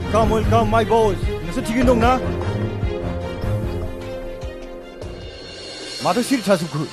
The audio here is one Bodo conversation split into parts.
Welcome, my boys. नोंसोर थिगैनो दं ना? माथो सिरि थाजोबखो?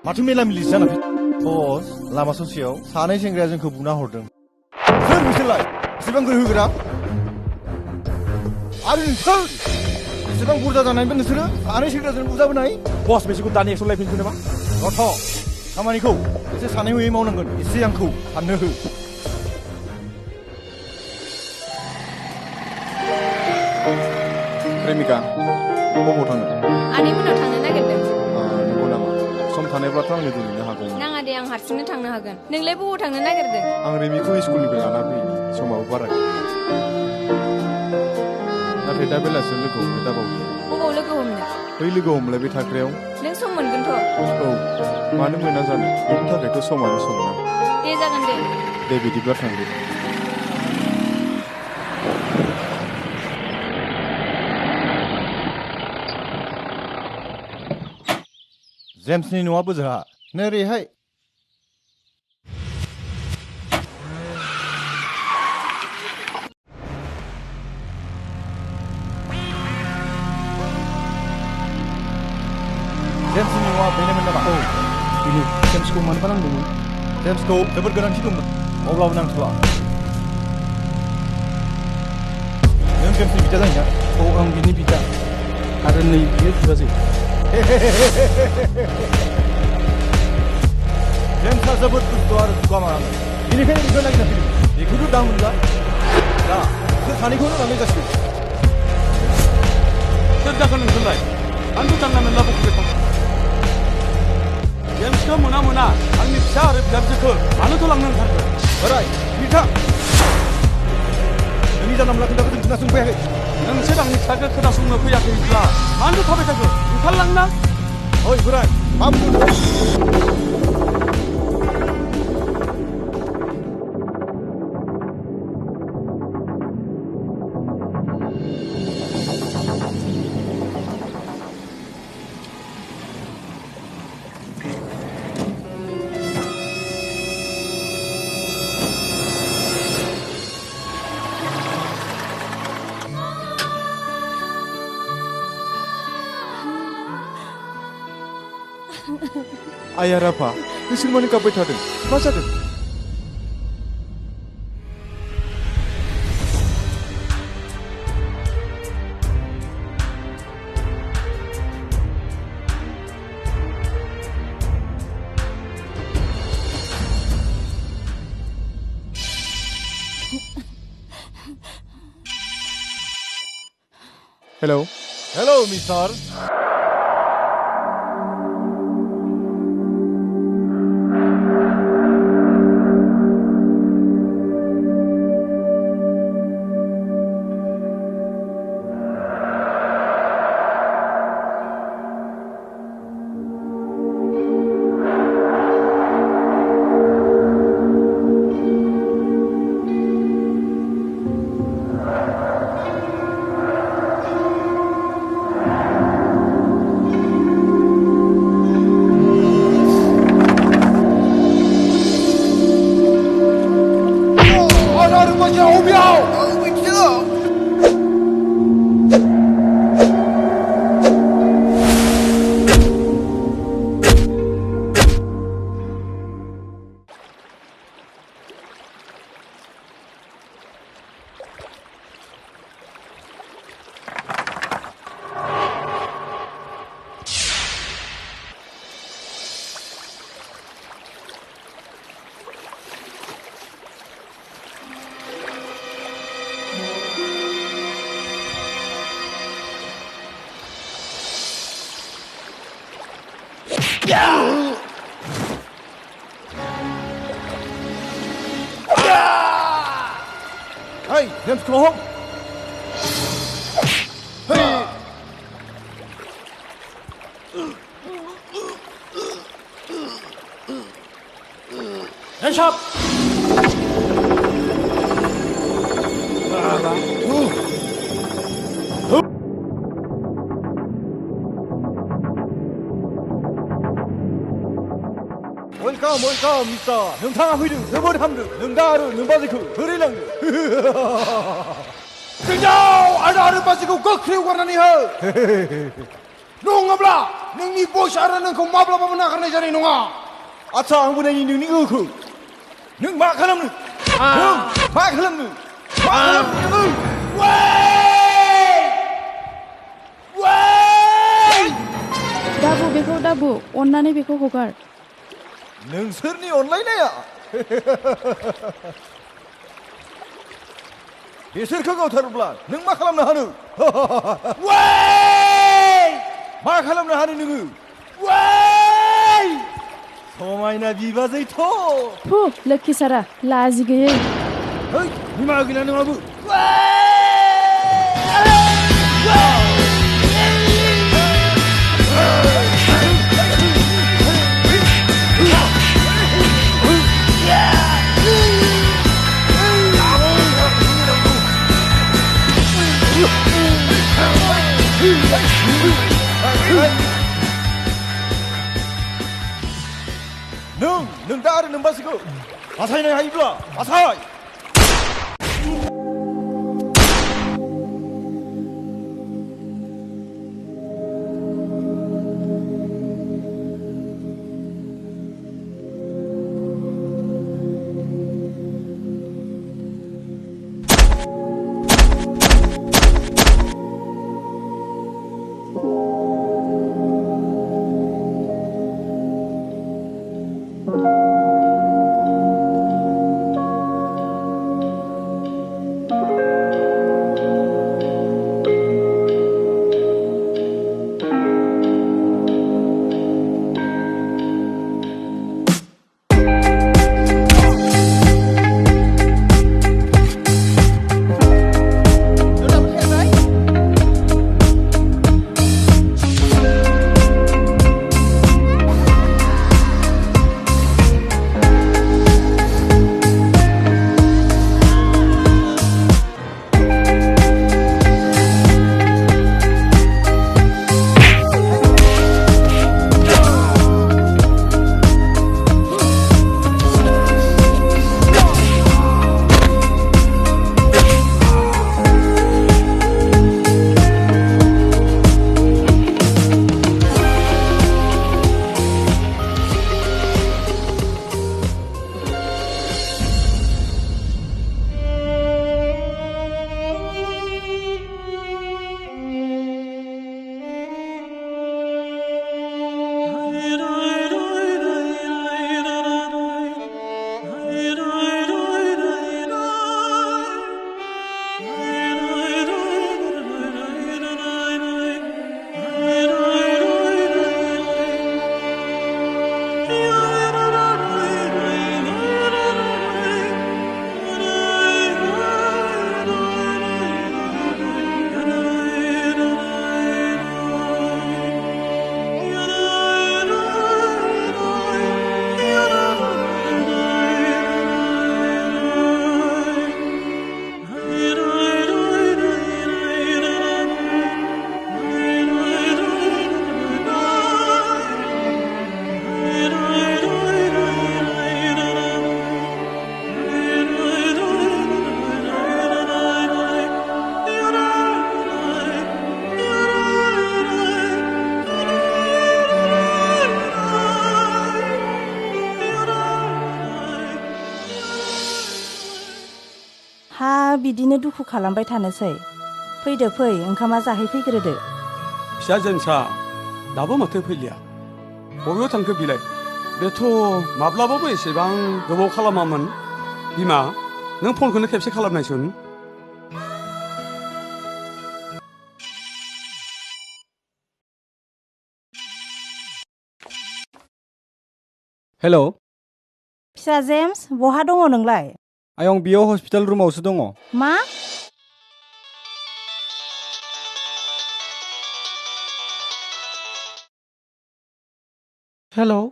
माथो मेला-मेलि जाना फै? बस, लामा ससेयाव सानै सेंग्राया जोंखौ बुना हरदों। सोर बिसोरलाय? एसेबां गोहो होग्रा? आरो नोंसोर? एसेबां बुरजा जानायनिबो नोंसोरो सानै सेंग्राजों बुजाबोनाय? बस बिसोरखौ दानि एक्सन लायफिनसै नामा? गथ', खामानिखौ एसे सानै हयै मावनांगोन। एसे आंखौ साननो हो। प्रेमिका, बबाव थाङो? आनैमोनाव थांनो नागिरदों। नंगौ नामा? सम थानायब्लाथ' आंनो दोनहैनो हागौमोन। नाङा दे, आं हारसिंनो थांनो हागोन। नोंलाय बबाव थांनो नागिरदों? आं रेमिखौ स्कुलनिफ्राय लाना फैनि। समाबो बारा गैया। नाथाय दा बेलासियाव लोगो हमनो दाबावदो। बबाव लोगो हमनो? बै लोगो हमलायबाय थाग्रायाव। नों सम मोनगोनथ'? औ, मानो मोना जानो? बेनि थाखायथ' समानो सम ना। दे जागोन दे। दे बिदिब्ला थांदो। जेम्सनि न'आ बोजोंहा नोरैहाय। जेम्सनि न'आ बेनोमोन नामा? औ, बेनो। जेम्सखौ मानोबा नांगौमोन? जेम्सखौ जोबोद गोनांथि दंमोन, अब्लाबो नांथ'ला। नों जेम्सनि बिदा जायोना? औ, आं बिनि बिदा। आरो नै बियो बिबाजै। जेम्सआ जोबोद दुस्त आरो दुगामारामोन। बेनिखायनो बेखौ नागिरना फैदों। बेखौथ' दा मोनला। दा बिसोर सानैखौनो लांनाय जासिगोन। सोर जाखो नोंसोरलाय? आंथ' जानला मेनला बखिबाय थां। जेम्सखौ मोना आंनि फिसा आरो बिहामजोखौ मानोथ' लांनो ओंखारखो? बोराय, बिथा! नोंनि जानला मोनला खोथाखौ जों खोनासंफैयाखै। नोंसोर आंनि फिसाखौ खोनासंनो फैयाखैब्ला मानोथ' थाबाय थाखो? ओंखारलांना? ओइ बोराय, मा बुंदों? आया राफा, नोंसोर मानो गाबबाय थादों? मा जादों? Hello. Hello mister. Hey, James, come on. Hey. Hands up. Welcome, welcome, Mr. नोंथाङा फैदों जोबोद हामदों नों दा आरो नों बाजैखौ बोरै लांदो जोंनाव आरो बाजैखौ गोख्रै हगारनानै हो नङाब्ला नोंनि बस आरो नोंखौ माब्लाबाबो नागारनाय जानाय नङा आच्छा आंबो नायनि नोंनि गोहोखौ नों मा खालामनो नों मा खालामनो नों दाबु बेखौ दाबु अन्नानै बेखौ हगार नोंसोरनि अनलायनाया बिसोरखौ गावथारोब्ला नों मा खालामनो हानो मा खालामनो हानो नोङो समायना बिबाजैथ' फु लोक्षि सारा लाजि गैयै है बिमा गैला नोंहाबो नों दा आरो नों बाजैखौ आसायनो हायोब्ला आसाय बिदिनो दुखु खालामबाय थानोसै फैदो फै ओंखामा जाहैफैग्रोदो फिसाजोनसा दाबो माथो फैलिया बबेयाव थांखो बिलाय बेथ' माब्लाबाबो एसेबां गोबाव खालामामोन बिमा नों फनखौनो खेबसे खालामनायसुन हेलौ फिसा जेम्स बहा दङ नोंलाय आयं बेयाव हस्पिटाल रुमावसो दङ मा हेलौ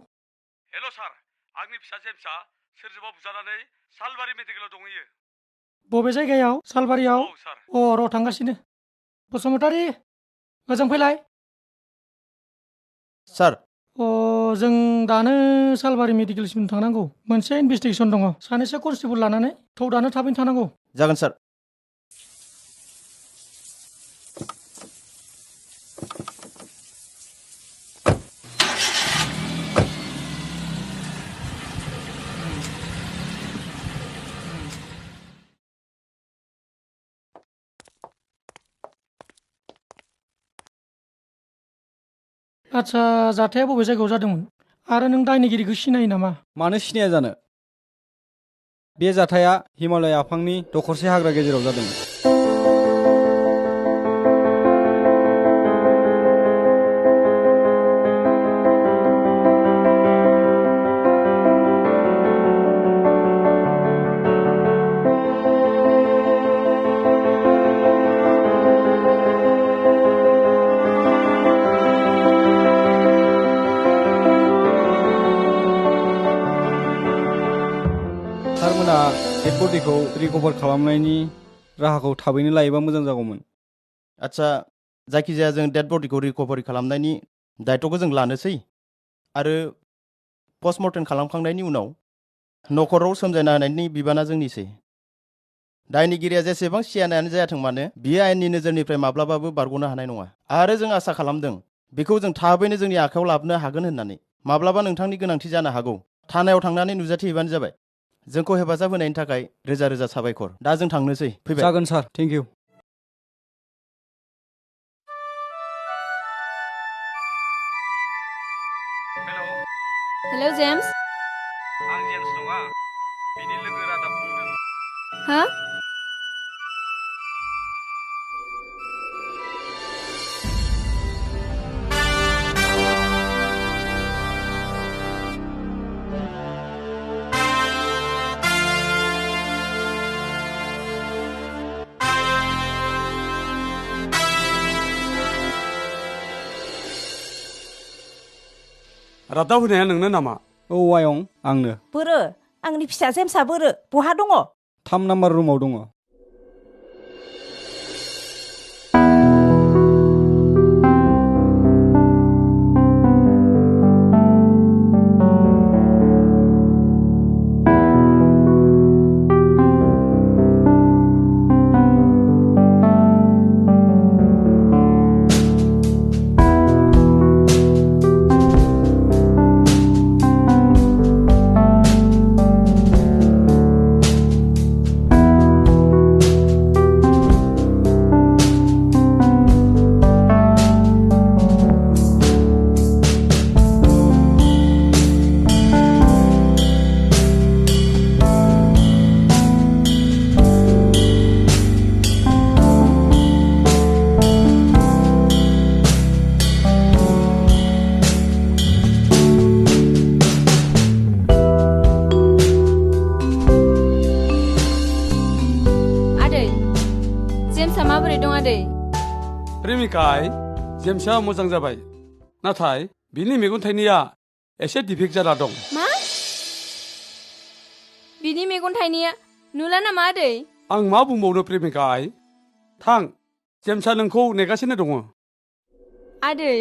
हेल' सार आंनि फिसा जेम्सआ सोरजोंबा बुजानानै सालबारि मेडिकेलाव दंहैयो बबे जायगायाव सालबारियाव औ सार र' थांगासिनो बसुमतारी ओजों फैलाय सार जों दानो सालबारि मेडिकेलसिम थांनांगौ मोनसे इनभेस्टिगेसन दङ सानैसो कनस्टेबल लानानै दानो थाबैनो थांनांगौ जागोन सार आदसा जाथाया बबे जायगायाव जादोंमोन आरो नों दायनिगिरिखौ सिनायो नामा मानो सिनाया जानो बे जाथाया हिमालय आफांनि दखरसे हाग्रा गेजेराव जादोंमोन सारमोना डेड बडिखौ रिकभार खालामनायनि राहाखौ थाबैनो लायोबा मोजां जागौमोन आच्छा जायखिजाया जों डेड बडिखौ रिकभारि खालामनायनि दायित्वखौ जों लानोसै आरो पस्टमर्टेम खालामखांनायनि उनाव नखराव सोमजायना होनायनि बिबाना जोंनिसै दायनिगिरिया जेसेबां सियानायानो जायाथों मानो बियो आयेननि नोजोरनिफ्राय माब्लाबाबो बारग'नो हानाय नङा आरो जों आसा खालामदों बेखौ जों थाबैनो जोंनि आखायाव लाबोनो हागोन होननानै माब्लाबा नोंथांनि गोनांथि जानो हागौ थानायाव थांनानै नुजाथिहैबानो जाबाय जोंखौ हेफाजाब होनायनि थाखाय रोजा रोजा साबायखर दा जों थांनोसै फैबाय जागोन सार थेंक इउ हेलौ जेम्स आं जेम्स नङा बिनि लोगो रादाब बुंदों हा रादाब होनाया नोंनो नामा औ आयं आंनो बोरो आंनि फिसा जेम्सआ बोरो बहा दङ 3 नाम्बार रुमाव दङ प्रेमिकाय जेम्सआ मोजां जाबाय नाथाय बिनि मेगन थाइनैया एसे डिफेक्ट जाना दं मा बिनि मेगन थाइनैया नुला नामा आदै आं मा बुंबावनो प्रेमिकाय थां जेम्सआ नोंखौ नेगासिनो दङ आदै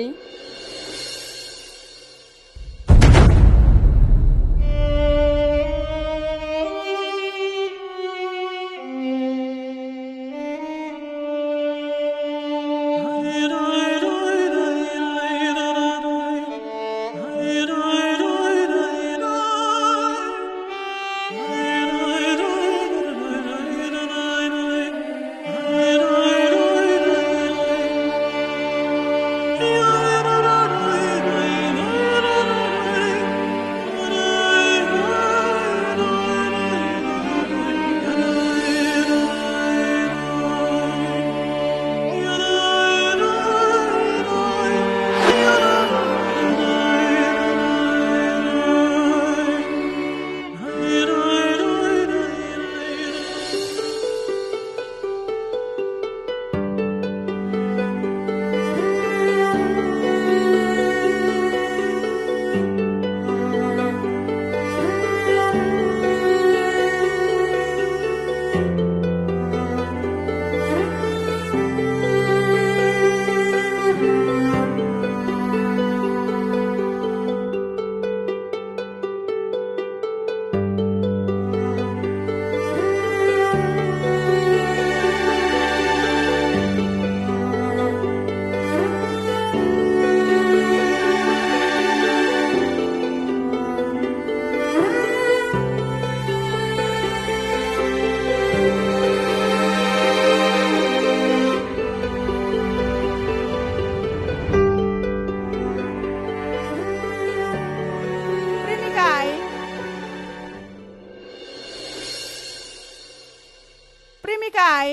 प्रेमिकाय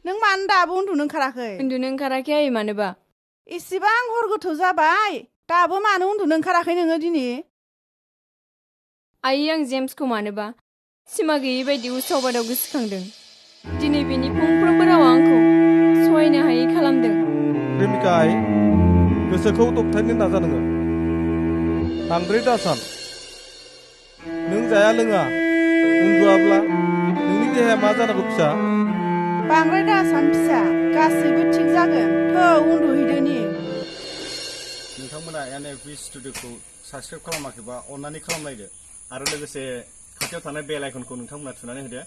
नों मानो दाबो उन्दुनो ओंखाराखै उन्दुनो ओंखाराखै आयै मानोबा इसेबां हर गोथौ जाबाय दाबो मानो उन्दुनो ओंखाराखै नोङो दिनै आयै आं जेम्सखौ मानोबा सिमा गैयै बायदि उसाव बादाव गोसोखांदों दिनै बेनि फंफ्रोमबो रावा आंखौ सहायनो हायै खालामदों प्रेमिकाय गोसोखौ दबथायनो नाजा नोङो बांद्राय दासान नों जाया लोङा उन्दुआब्ला नोंनि देहाया मा जानांगौ फिसा बांद्राय दासान फिसा गासैबो थिग जागोन थौ उन्दुहैदोनि नोंथांमोना NFB स्टुडिअखौ साबस्क्राइब खालामाखैबा अन्नानै खालामलायदो आरो लोगोसे खाथियाव थानाय बेल आइकनखौ नोंथांमोना थुनानै होदो